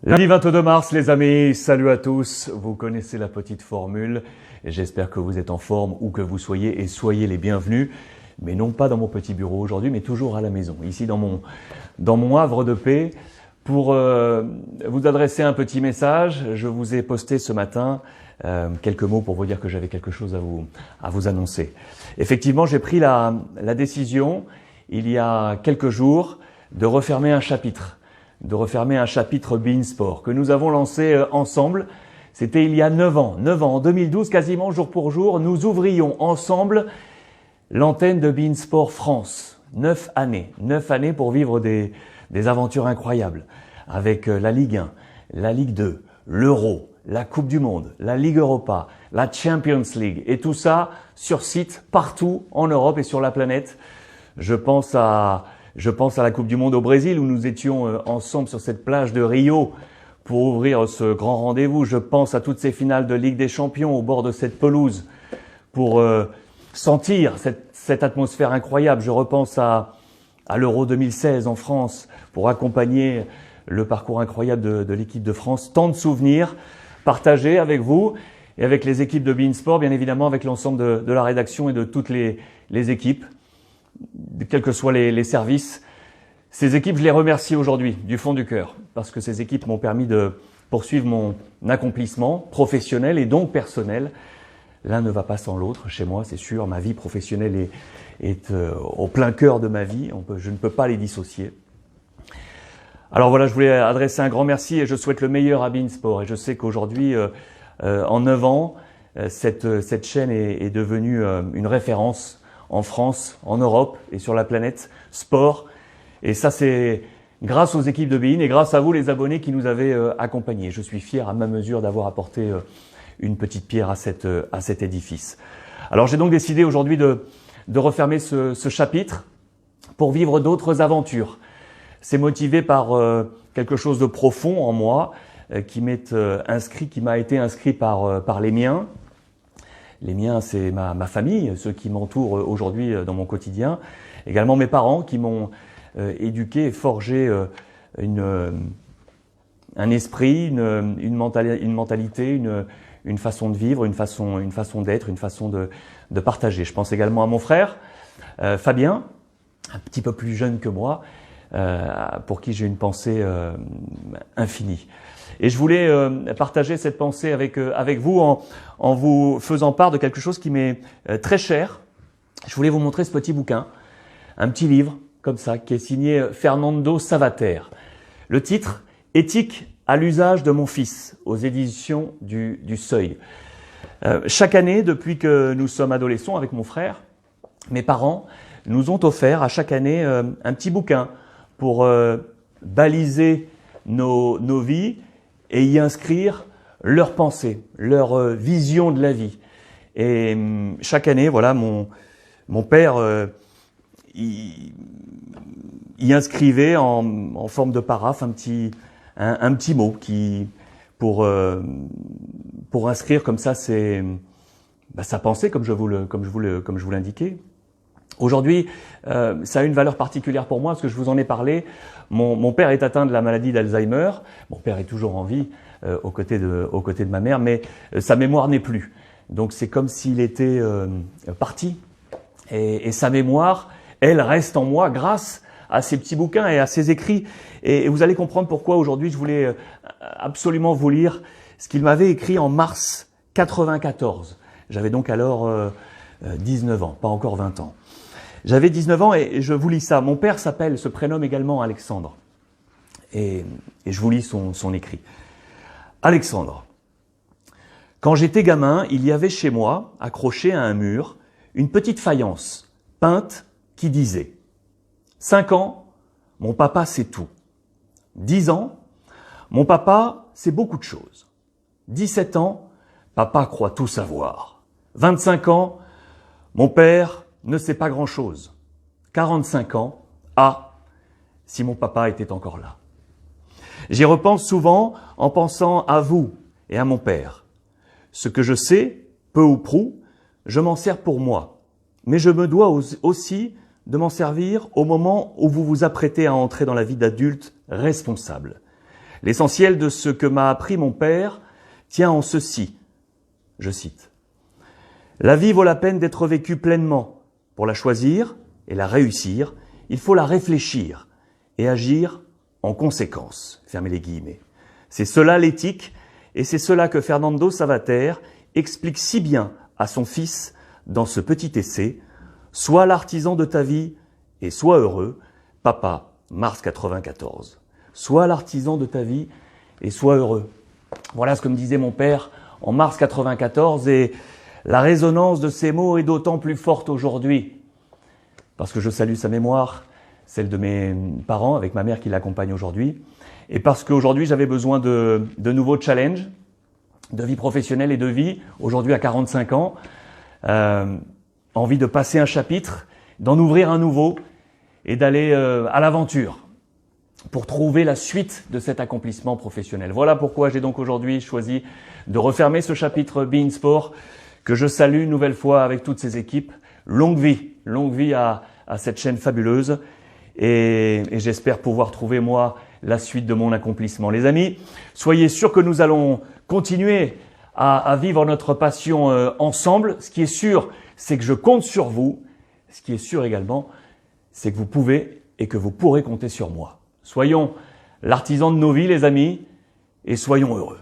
Lundi 22 mars, les amis, salut à tous. Vous connaissez la petite formule et j'espère que vous êtes en forme où que vous soyez et soyez les bienvenus. Mais non pas dans mon petit bureau aujourd'hui, mais toujours à la maison, ici dans mon havre de paix. Pour vous adresser un petit message, je vous ai posté ce matin quelques mots pour vous dire que j'avais quelque chose à vous annoncer. Effectivement, j'ai pris la décision, il y a quelques jours, de refermer un chapitre beIN Sport que nous avons lancé ensemble. C'était il y a 9 ans, en 2012, quasiment jour pour jour, nous ouvrions ensemble l'antenne de beIN Sport France. 9 années pour vivre des aventures incroyables avec la Ligue 1, la Ligue 2, l'Euro, la Coupe du Monde, la Ligue Europa, la Champions League et tout ça sur site partout en Europe et sur la planète. Je pense à la Coupe du Monde au Brésil où nous étions ensemble sur cette plage de Rio pour ouvrir ce grand rendez-vous. Je pense à toutes ces finales de Ligue des Champions au bord de cette pelouse pour sentir cette atmosphère incroyable. Je repense à l'Euro 2016 en France pour accompagner le parcours incroyable de l'équipe de France. Tant de souvenirs partagés avec vous et avec les équipes de beIN Sport, bien évidemment avec l'ensemble de la rédaction et de toutes les équipes, quels que soient les services. Ces équipes, je les remercie aujourd'hui du fond du cœur parce que ces équipes m'ont permis de poursuivre mon accomplissement professionnel et donc personnel. L'un ne va pas sans l'autre chez moi, c'est sûr. Ma vie professionnelle est au plein cœur de ma vie. Je ne peux pas les dissocier. Alors voilà, je voulais adresser un grand merci et je souhaite le meilleur à beIN Sport. Et je sais qu'aujourd'hui, en 9 ans, cette chaîne est devenue une référence en France, en Europe et sur la planète sport. Et ça, c'est grâce aux équipes de beIN et grâce à vous, les abonnés, qui nous avez accompagnés. Je suis fier à ma mesure d'avoir apporté une petite pierre à cet édifice. Alors, j'ai donc décidé aujourd'hui de refermer ce chapitre pour vivre d'autres aventures. C'est motivé par quelque chose de profond en moi qui m'a été inscrit par les miens. Les miens, c'est ma famille, ceux qui m'entourent aujourd'hui dans mon quotidien. Également mes parents qui m'ont éduqué et forgé un esprit, une mentalité, une façon de vivre, une façon d'être, une façon de partager. Je pense également à mon frère, Fabien, un petit peu plus jeune que moi, pour qui j'ai une pensée infinie. Et je voulais partager cette pensée avec vous en vous faisant part de quelque chose qui m'est très cher. Je voulais vous montrer ce petit bouquin, un petit livre comme ça, qui est signé Fernando Savater. Le titre « Éthique à l'usage de mon fils » aux éditions du Seuil. Chaque année, depuis que nous sommes adolescents avec mon frère, mes parents nous ont offert à chaque année un petit bouquin pour baliser nos vies et y inscrire leurs pensées, leur vision de la vie. Et chaque année, voilà, mon père y inscrivait en forme de paraphe un petit mot pour inscrire comme ça sa pensée, comme je vous l'indiquais. Aujourd'hui, ça a une valeur particulière pour moi parce que je vous en ai parlé. Mon père est atteint de la maladie d'Alzheimer. Mon père est toujours en vie aux côtés de ma mère, mais sa mémoire n'est plus. Donc c'est comme s'il était parti. Et sa mémoire, elle reste en moi grâce à ces petits bouquins et à ces écrits. Et vous allez comprendre pourquoi aujourd'hui je voulais absolument vous lire ce qu'il m'avait écrit en mars 94. J'avais donc alors 19 ans, pas encore 20 ans. J'avais 19 ans et je vous lis ça. Mon père se prénomme également Alexandre. Et je vous lis son écrit. Alexandre. Quand j'étais gamin, il y avait chez moi, accrochée à un mur, une petite faïence peinte qui disait « 5 ans, mon papa sait tout. 10 ans, mon papa sait beaucoup de choses. 17 ans, papa croit tout savoir. 25 ans, mon père ne sait pas grand-chose. 45 ans, ah, si mon papa était encore là. J'y repense souvent en pensant à vous et à mon père. Ce que je sais, peu ou prou, je m'en sers pour moi. Mais je me dois aussi de m'en servir au moment où vous vous apprêtez à entrer dans la vie d'adulte responsable. L'essentiel de ce que m'a appris mon père tient en ceci, je cite. La vie vaut la peine d'être vécue pleinement. Pour la choisir et la réussir, il faut la réfléchir et agir en conséquence. Fermez les guillemets. C'est cela l'éthique et c'est cela que Fernando Savater explique si bien à son fils dans ce petit essai. Sois l'artisan de ta vie et sois heureux. Papa, mars 94. Sois l'artisan de ta vie et sois heureux. Voilà ce que me disait mon père en mars 94 et la résonance de ces mots est d'autant plus forte aujourd'hui parce que je salue sa mémoire, celle de mes parents avec ma mère qui l'accompagne aujourd'hui et parce qu'aujourd'hui j'avais besoin de nouveaux challenges de vie professionnelle et de vie, aujourd'hui à 45 ans, envie de passer un chapitre, d'en ouvrir un nouveau et d'aller à l'aventure pour trouver la suite de cet accomplissement professionnel. Voilà pourquoi j'ai donc aujourd'hui choisi de refermer ce chapitre Be In Sport que je salue une nouvelle fois avec toutes ces équipes. Longue vie à cette chaîne fabuleuse et j'espère pouvoir trouver moi la suite de mon accomplissement. Les amis, soyez sûrs que nous allons continuer à vivre notre passion ensemble. Ce qui est sûr, c'est que je compte sur vous. Ce qui est sûr également, c'est que vous pouvez et que vous pourrez compter sur moi. Soyons l'artisan de nos vies, les amis, et soyons heureux.